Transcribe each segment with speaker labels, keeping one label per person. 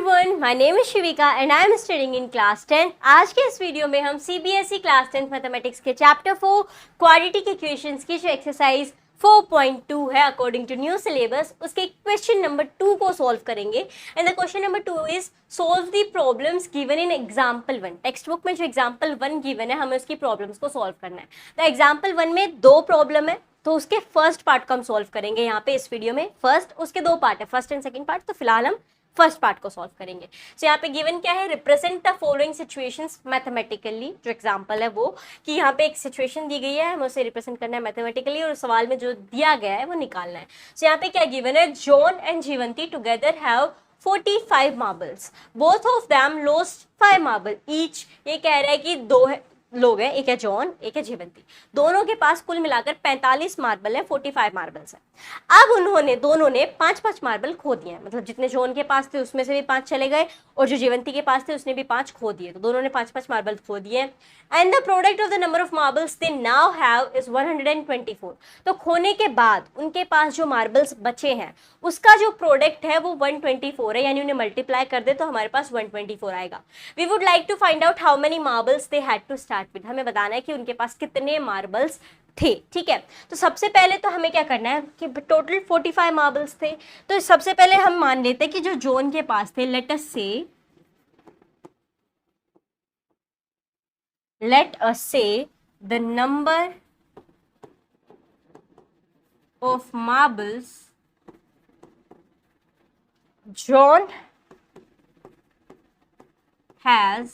Speaker 1: everyone, my name is Shivika and I am studying in class 10. आज के इस video में हम CBSE क्लास 10 मैथमेटिक्स के चैप्टर 4 क्वाड्रेटिक इक्वेशंस की जो एक्सरसाइज 4.2 है अकॉर्डिंग टू न्यू सिलेबस, उसके क्वेश्चन नंबर 2 को सॉल्व करेंगे. And the question number 2 is solve the problems given in example 1. Text book में जो एग्जाम्पल 1 गिवन है हमें उसकी प्रॉब्लम्स को सॉल्व करना है. तो एग्जाम्पल 1 में 2 प्रॉब्लम है, तो उसके फर्स्ट पार्ट को हम सॉल्व करेंगे यहाँ पे इस वीडियो में. फर्स्ट, उसके 2 पार्ट है, फर्स्ट एंड सेकंड पार्ट. तो फिलहाल हम फर्स्ट पार्ट को सॉल्व करेंगे. तो यहाँ पे गिवन क्या है, represent the following situations mathematically. जो एग्जांपल है वो कि यहाँ पे एक सिचुएशन दी गई है, हमें उसे रिप्रेजेंट करना है मैथमेटिकली और सवाल में जो दिया गया है वो निकालना है. तो यहाँ पे क्या गिवन है, John and Jeevanti together have 45 marbles. Both of them lost 5 marble each. ये कह रहा है कि 2 लोग हैं, एक है जॉन एक है जीवंती, दोनों के पास कुल मिलाकर 45 मार्बल है, 45 मार्बल्स है. अब उन्होंने दोनों ने 5-5 मार्बल खो दिए हैं, मतलब जितने जॉन के पास थे उसमें से भी 5 चले गए और जो जीवंती के पास थे उसने भी 5 खो दिए, तो दोनों ने 5-5 मार्बल खो दिए. And the product of the number of marbles they now have is 124. तो खोने के बाद उनके पास जो मार्बल्स बचे हैं उसका जो प्रोडक्ट है वो 124 है, यानी उन्हें मल्टीप्लाई कर दे तो हमारे पास 124 आएगा. We would like to find out how many marbles they had to start with. हमें बताना है कि उनके पास कितने मार्बल्स थे. ठीक है, तो सबसे पहले तो हमें क्या करना है कि टोटल 45 मार्बल्स थे. तो सबसे पहले हम मान लेते हैं कि जो जॉन के पास थे, लेट अस से the number of marbles John has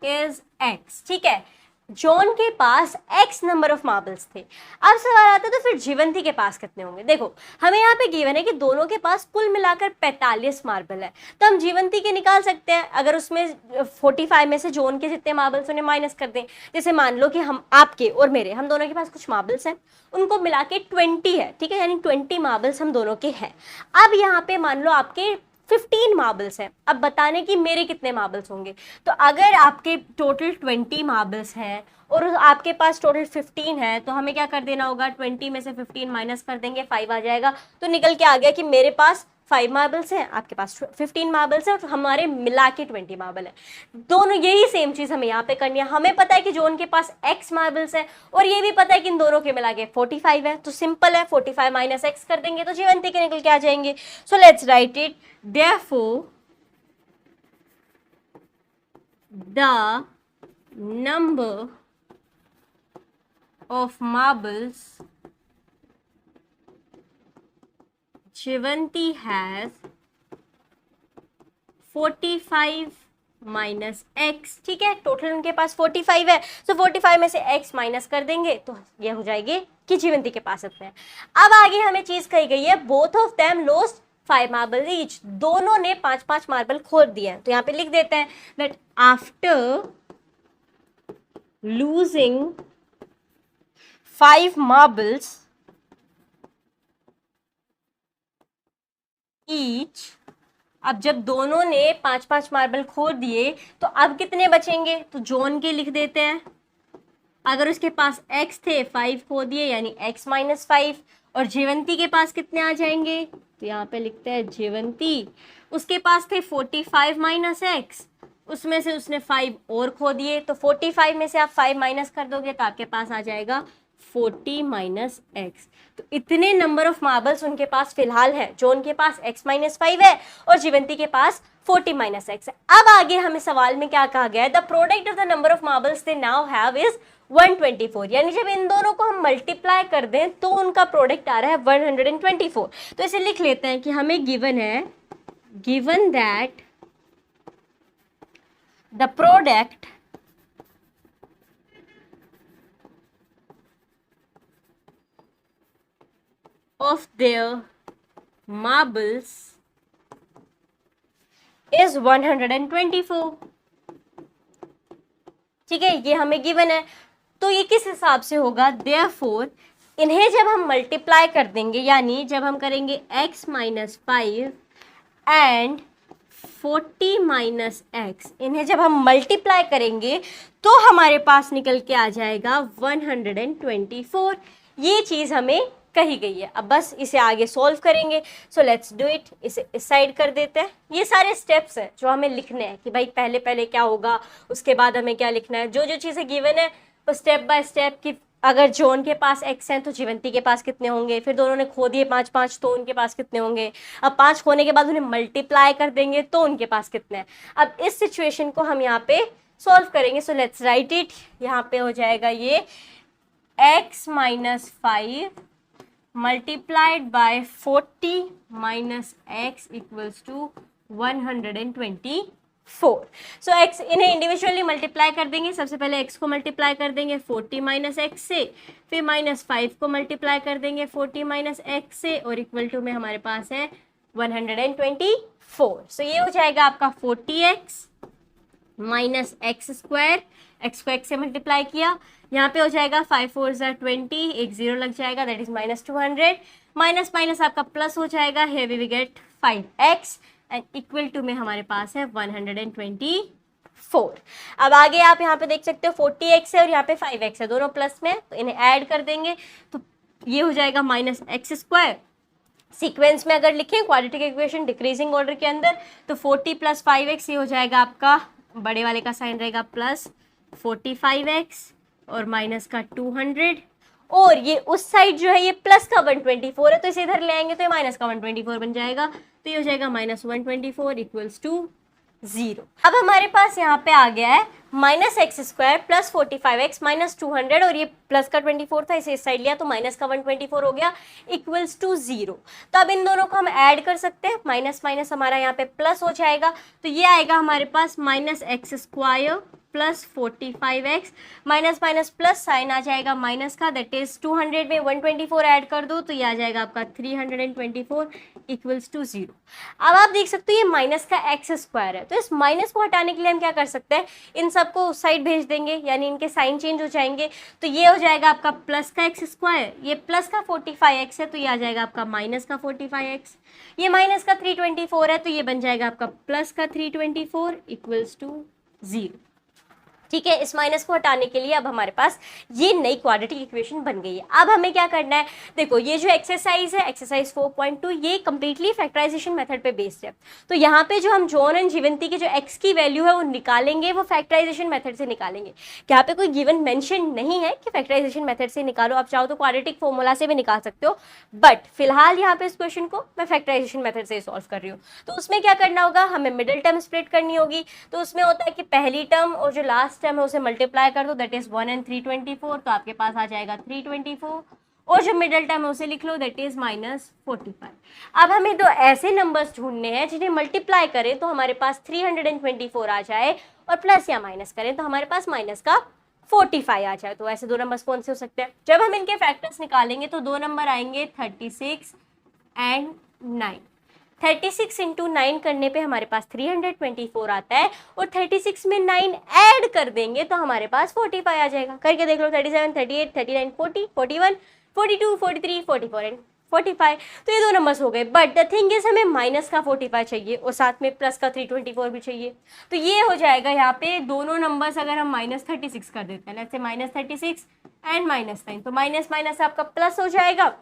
Speaker 1: is x. ठीक है, जॉन के पास x नंबर ऑफ मार्बल्स थे. अब सवाल आता है तो फिर जीवंती के पास कितने होंगे. देखो हमें यहाँ पे गिवन है कि दोनों के पास कुल मिलाकर 45 मार्बल है, तो हम जीवंती के निकाल सकते हैं. अगर उसमें 45 में से जॉन के जितने मार्बल्स उन्हें माइनस कर दें, जैसे मान लो कि हम आपके और मेरे, हम दोनों के पास कुछ मार्बल्स हैं, उनको मिला के 20 है. ठीक है, यानी 20 मार्बल्स हम दोनों के हैं. अब यहाँ पे मान लो आपके 15 मार्बल्स हैं. अब बताने कि मेरे कितने मार्बल्स होंगे. तो अगर आपके टोटल 20 मार्बल्स हैं और आपके पास टोटल 15 है, तो हमें क्या कर देना होगा, 20 में से 15 माइनस कर देंगे, 5 आ जाएगा. तो निकल के आ गया कि मेरे पास 5 मार्बल्स हैं, आपके पास 15 मार्बल्स हैं और हमारे मिला के 20 मार्बल है. दोनों यही सेम चीज़ हमें यहाँ पे करनी है. हमें पता है कि जॉन के पास x मार्बल्स है और ये भी पता है कि इन दोनों के मिला के 45 है. तो सिंपल है, 45 माइनस x कर देंगे तो जीवंती के निकल के आ जाएंगे. सो let's write it. Therefore, the number of marbles Shivanti has 45 minus x. ठीक है, टोटल उनके पास 45 है, तो 45 में से x माइनस कर देंगे तो ये हो जाएगी कि जीवंती के पास इतने हैं. अब आगे हमें चीज कही गई है, both of them lost 5 marble each. दोनों ने 5-5 मार्बल खो दिए हैं. तो यहाँ पे लिख देते हैं that after losing 5 marbles each. अब जब दोनों ने 5-5 मार्बल खो दिए तो अब कितने बचेंगे, तो जॉन के लिख देते हैं. अगर उसके पास x थे, 5 खो दिए यानी x माइनस 5. और जीवंती के पास कितने आ जाएंगे, तो यहाँ पे लिखते हैं जीवंती, उसके पास थे 45 माइनस x, उसमें से उसने 5 और खो दिए. तो 45 में से आप 5 माइनस कर दोगे तो आपके पास आ जाएगा 40 माइनस x. तो इतने नंबर ऑफ मार्बल्स उनके पास फिलहाल है. जॉन के पास x माइनस 5 है और जीवंती के पास 40 माइनस x है. अब आगे हमें सवाल में क्या कहा गया है, the product of the number of marbles they now have is 124. यानी जब इन दोनों को हम मल्टीप्लाई कर दें तो उनका प्रोडक्ट आ रहा है 124. तो इसे लिख लेते हैं कि हमें गिवन है, given that the product of their marbles is 124. ठीक है, ये हमें गिवन है. तो ये किस हिसाब से होगा, therefore इन्हें जब हम मल्टीप्लाई कर देंगे, यानी जब हम करेंगे x minus 5 and 40 minus x, इन्हें जब हम मल्टीप्लाई करेंगे तो हमारे पास निकल के आ जाएगा 124. ये चीज़ हमें कही गई है। अब बस इसे आगे सॉल्व करेंगे। So let's do it. इसे इस साइड कर देते हैं। ये सारे स्टेप्स हैं जो हमें लिखने हैं कि भाई पहले पहले क्या होगा, उसके बाद हमें क्या लिखना है। जो जो चीज़ें गिवन है वो स्टेप बाय स्टेप की, अगर जॉन के पास एक्स हैं तो जीवंती के पास कितने होंगे, फिर दोनों ने खो दिए 5 5 तो उनके पास कितने होंगे, अब 5 खोने के बाद उन्हें मल्टीप्लाई कर देंगे तो उनके पास कितने हैं। अब इस सिचुएशन को हम यहाँ पे सॉल्व करेंगे। So let's write it. यहाँ पे हो जाएगा ये x minus 5 multiplied by 40 minus x equals to 124। सो x इन्हें इंडिविजुअली मल्टीप्लाई कर देंगे। सबसे पहले x को मल्टीप्लाई कर देंगे 40 माइनस एक्स से, फिर माइनस 5 को मल्टीप्लाई कर देंगे 40 माइनस एक्स से, और इक्वल टू में हमारे पास है 124। सो ये हो जाएगा आपका 40x minus x square. X को एक्स से मल्टीप्लाई किया, यहाँ पे हो जाएगा 5 4 20, एक जीरो लग जाएगा, that is minus 200। Minus minus आपका प्लस हो जाएगा, here we get 5x and equal to में हमारे पास है 124। अब आगे आप यहाँ पे देख सकते हो 40x है और यहाँ पे 5x है, दोनों प्लस में, तो इन्हें ऐड कर देंगे तो ये हो जाएगा माइनस एक्स स्क्वायर। सीक्वेंस में अगर लिखें क्वाड्रेटिक इक्वेशन डिक्रीजिंग ऑर्डर के अंदर, तो 40 प्लस 5x ये हो जाएगा आपका, बड़े वाले का साइन रहेगा प्लस 45x और माइनस का 200, और ये उस साइड जो है ये प्लस का 124 है, तो इसे इधर ले आएंगे तो ये माइनस का 124 बन जाएगा, तो ये हो जाएगा माइनस 124 इक्वल्स टू 0। अब हमारे पास यहाँ पे आ गया है minus x square plus 45x minus 200, और ये प्लस का 24 था, इसे इस साइड लिया तो माइनस का 124 हो गया इक्वल्स टू 0। तो अब इन दोनों को हम ऐड कर सकते हैं, माइनस माइनस हमारा यहाँ पे प्लस हो जाएगा, तो ये आएगा हमारे पास minus x square plus 45x, minus minus plus sign आ जाएगा माइनस का, दैट इज 200 में 124 ऐड कर दो तो ये आ जाएगा आपका 324 इक्वल्स टू 0। अब आप देख सकते हो ये माइनस का एक्स स्क्वायर है, तो इस माइनस को हटाने के लिए हम क्या कर सकते हैं, इन सबको उस साइड भेज देंगे, यानी इनके साइन चेंज हो जाएंगे, तो ये हो जाएगा आपका प्लस का एक्स स्क्वायर, ये प्लस का 45x है तो ये आ जाएगा आपका माइनस का 45x, ये माइनस का 324 है तो ये बन जाएगा आपका प्लस का 324 इक्वल्स टू 0। ठीक है, इस माइनस को हटाने के लिए अब हमारे पास ये नई क्वाड्रेटिक इक्वेशन बन गई है। अब हमें क्या करना है, देखो ये जो एक्सरसाइज है एक्सरसाइज 4.2 ये कंप्लीटली फैक्टराइजेशन मेथड पे बेस्ड है, तो यहाँ पे जो हम जॉन एंड जीवंती की जो एक्स की वैल्यू है वो निकालेंगे, वो फैक्टराइजेशन मेथड से निकालेंगे। यहाँ पे कोई गिवन मेंशन नहीं है कि फैक्टराइजेशन मेथड से निकालो, आप चाहो तो क्वाड्रेटिक फॉर्मूला से भी निकाल सकते हो, बट फिलहाल यहाँ पे इस क्वेश्चन को मैं फैक्टराइजेशन मेथड से सॉल्व कर रही हूँ। तो उसमें क्या करना होगा, हमें मिडिल टर्म स्प्लिट करनी होगी, तो उसमें होता है कि पहली टर्म और जो लास्ट टर्म है उसे मल्टीप्लाई कर दो, दैट इज 1 एंड 324, तो आपके पास आ जाएगा 324, और जो मिडिल टर्म है उसे लिख लो, दैट इज माइनस 45। अब हमें दो ऐसे नंबर्स ढूंढने हैं जिन्हें मल्टीप्लाई करें तो हमारे पास 324 आ जाए, और प्लस या माइनस करें तो हमारे पास माइनस का 45 आ जाए। तो ऐसे दो नंबर्स कौन से हो सकते हैं, जब हम इनके फैक्टर्स निकालेंगे तो दो नंबर आएंगे 36 एंड 9। 36 इंटू 9 करने पे हमारे पास 324 आता है, और 36 में 9 ऐड कर देंगे तो हमारे पास 45 आ जाएगा। करके देख लो, 37 38 39 40 41 42 43 44 एंड 45, तो ये दो नंबर्स हो गए। बट द थिंग इज हमें माइनस का 45 चाहिए और साथ में प्लस का 324 भी चाहिए, तो ये हो जाएगा यहाँ पे दोनों नंबर्स अगर हम माइनस 36 कर देते हैं, जैसे माइनस 36 एंड माइनस 9, तो माइनस माइनस आपका प्लस हो जाएगा,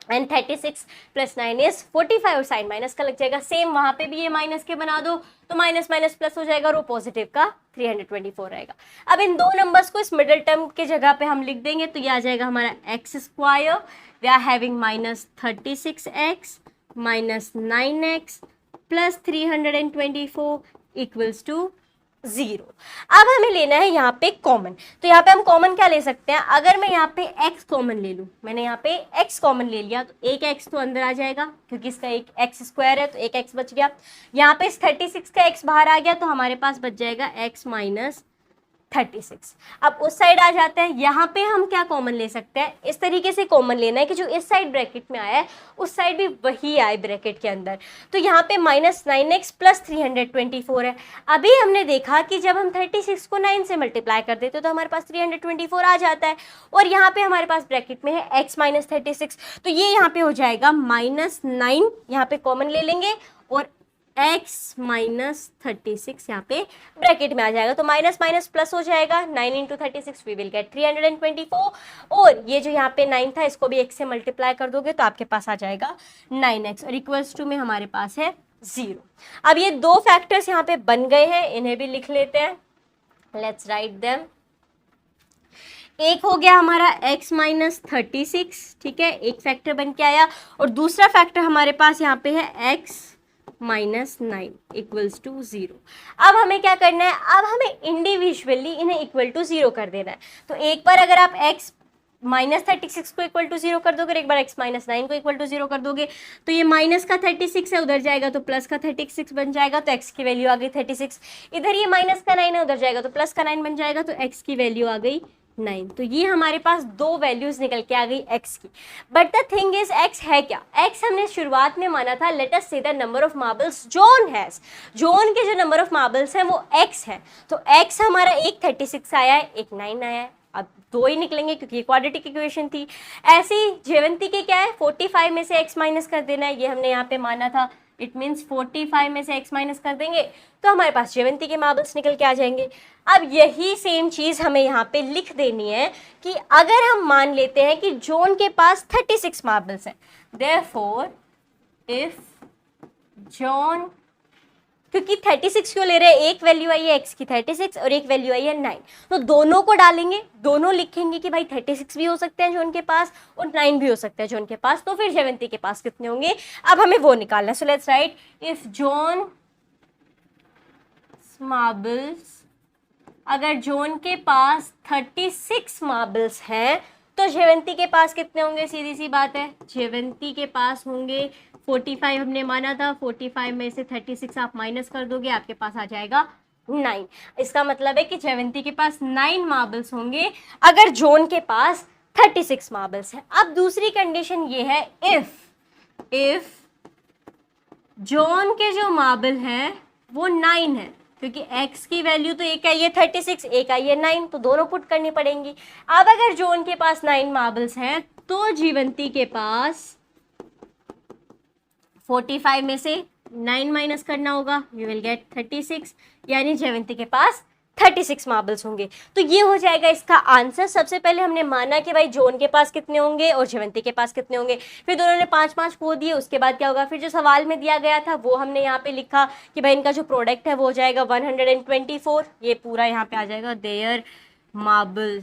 Speaker 1: एंड 36 प्लस 9 इज 45, और साइन माइनस का लग जाएगा, सेम वहाँ पे भी ये माइनस के बना दो तो माइनस माइनस प्लस हो जाएगा और वो पॉजिटिव का 324 रहेगा। अब इन दो नंबर्स को इस मिडिल टर्म के जगह पे हम लिख देंगे, तो ये आ जाएगा हमारा x square, we are having minus 36x minus 9x plus 324 equals to 0। अब हमें लेना है यहाँ पे कॉमन, तो यहाँ पे हम कॉमन क्या ले सकते हैं, अगर मैं यहाँ पे x कॉमन ले लूँ, मैंने यहाँ पे x कॉमन ले लिया तो एक x तो अंदर आ जाएगा क्योंकि इसका एक x स्क्वायर है, तो एक x बच गया। यहाँ पे इस 36 का x बाहर आ गया तो हमारे पास बच जाएगा x माइनस 36। अब उस साइड आ जाते हैं, यहाँ पे हम क्या कॉमन ले सकते हैं, इस तरीके से कॉमन लेना है कि जो इस साइड ब्रैकेट में आया है उस साइड भी वही आए ब्रैकेट के अंदर, तो यहाँ पे माइनस 9x प्लस 324 है। अभी हमने देखा कि जब हम 36 को 9 से मल्टीप्लाई कर देते तो हमारे पास 324 आ जाता है, और यहाँ पे हमारे पास ब्रैकेट में है x माइनस 36, तो ये यहाँ पे हो जाएगा माइनस 9, यहाँ पे कॉमन ले लेंगे और x माइनस 36 यहाँ पे ब्रैकेट में आ जाएगा, तो माइनस माइनस प्लस हो जाएगा, 9 इंटू 36 वी विल गेट 324, और ये जो यहाँ पे 9 था इसको भी x से मल्टीप्लाई कर दोगे तो आपके पास आ जाएगा 9x, और इक्वल्स टू में हमारे पास है 0। अब ये दो फैक्टर्स यहाँ पे बन गए हैं, इन्हें भी लिख लेते हैं, लेट्स राइट देम। एक हो गया हमारा x माइनस 36, ठीक है, एक फैक्टर बन के आया, और दूसरा फैक्टर हमारे पास यहाँ पे है x माइनस 9 इक्वल्स टू 0। अब हमें क्या करना है, अब हमें इंडिविजुअली इन्हें इक्वल टू 0 कर देना है। तो एक बार अगर आप x माइनस 36 को इक्वल टू 0 कर दोगे और एक बार x माइनस 9 को इक्वल टू 0 कर दोगे, तो ये माइनस का 36 है, उधर जाएगा तो प्लस का 36 बन जाएगा, तो x की वैल्यू आ गई 36। इधर ये माइनस का 9 है, उधर जाएगा तो प्लस का 9 बन जाएगा, तो x की वैल्यू आ गई 9। तो ये हमारे पास दो वैल्यूज निकल के आ गई x की। But the thing is x है क्या, x हमने शुरुआत में माना था लेट अस से the number of marbles John has, John के जो नंबर ऑफ मार्बल्स हैं वो x है, तो x हमारा एक 36 आया है, एक 9 आया है, अब दो ही निकलेंगे क्योंकि ये क्वाड्रेटिक इक्वेशन थी। ऐसी जयवंती के क्या है, 45 में से x माइनस कर देना है, ये हमने यहाँ पे माना था, इट मीन्स 45 में से x माइनस कर देंगे तो हमारे पास जयवंती के मार्बल्स निकल के आ जाएंगे। अब यही सेम चीज हमें यहाँ पे लिख देनी है कि अगर हम मान लेते हैं कि जॉन के पास 36 मार्बल्स हैं, देयरफॉर इफ जॉन, क्योंकि 36 क्यों ले रहे हैं, एक वैल्यू आई है x की 36 और एक वैल्यू आई है 9, तो दोनों को डालेंगे, दोनों लिखेंगे कि भाई 36 भी हो सकते हैं जॉन के पास और 9 भी हो सकते हैं जॉन के पास, तो फिर जयवंती के पास कितने होंगे, अब हमें वो निकालना है। सो let's right if John marbles, अगर जॉन के पास 36 मार्बल्स हैं तो जयवंती के पास कितने होंगे, सीधी सी बात है, जयवंती के पास होंगे 45 हमने माना था, 45 में से 36 आप माइनस कर दोगे, आपके पास आ जाएगा 9। इसका मतलब है कि जयवंती के पास 9 मार्बल्स होंगे अगर जॉन के पास 36 मार्बल्स हैं। अब दूसरी कंडीशन ये है इफ जॉन के जो मार्बल हैं वो 9 है, क्योंकि x की वैल्यू तो एक आई है 36, एक आई है 9, तो दोनों पुट करनी पड़ेंगी। अब अगर जॉन के पास 9 मार्बल्स हैं तो जीवंती के पास 45 में से 9 माइनस करना होगा, यू विल गेट 36, यानी जयवंती के पास 36 मार्बल्स होंगे। तो ये हो जाएगा इसका आंसर। सबसे पहले हमने माना कि भाई जॉन के पास कितने होंगे और जयवंती के पास कितने होंगे, फिर दोनों ने 5-5 को दिए, उसके बाद क्या होगा, फिर जो सवाल में दिया गया था वो हमने यहाँ पे लिखा कि भाई इनका जो प्रोडक्ट है वो हो जाएगा 124, ये पूरा यहाँ पे आ जाएगा, देयर मार्बल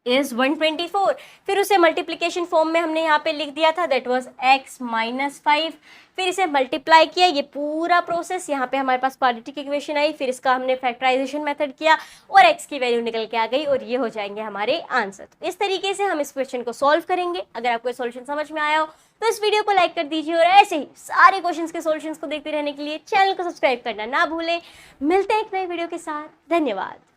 Speaker 1: इज 124, फिर उसे मल्टीप्लीकेशन फॉर्म में हमने यहाँ पे लिख दिया था, दैट वाज x माइनस 5, फिर इसे मल्टीप्लाई किया, ये पूरा प्रोसेस, यहाँ पे हमारे पास क्वाड्रेटिक इक्वेशन आई, फिर इसका हमने फैक्टराइजेशन मेथड किया और x की वैल्यू निकल के आ गई और ये हो जाएंगे हमारे आंसर। तो इस तरीके से हम इस क्वेश्चन को सॉल्व करेंगे। अगर आपको सॉल्यूशन समझ में आया हो तो इस वीडियो को लाइक कर दीजिए और ऐसे ही सारे क्वेश्चंस के सॉल्यूशंस को देखते रहने के लिए चैनल को सब्सक्राइब करना ना भूलें। मिलते हैं एक नए वीडियो के साथ, धन्यवाद।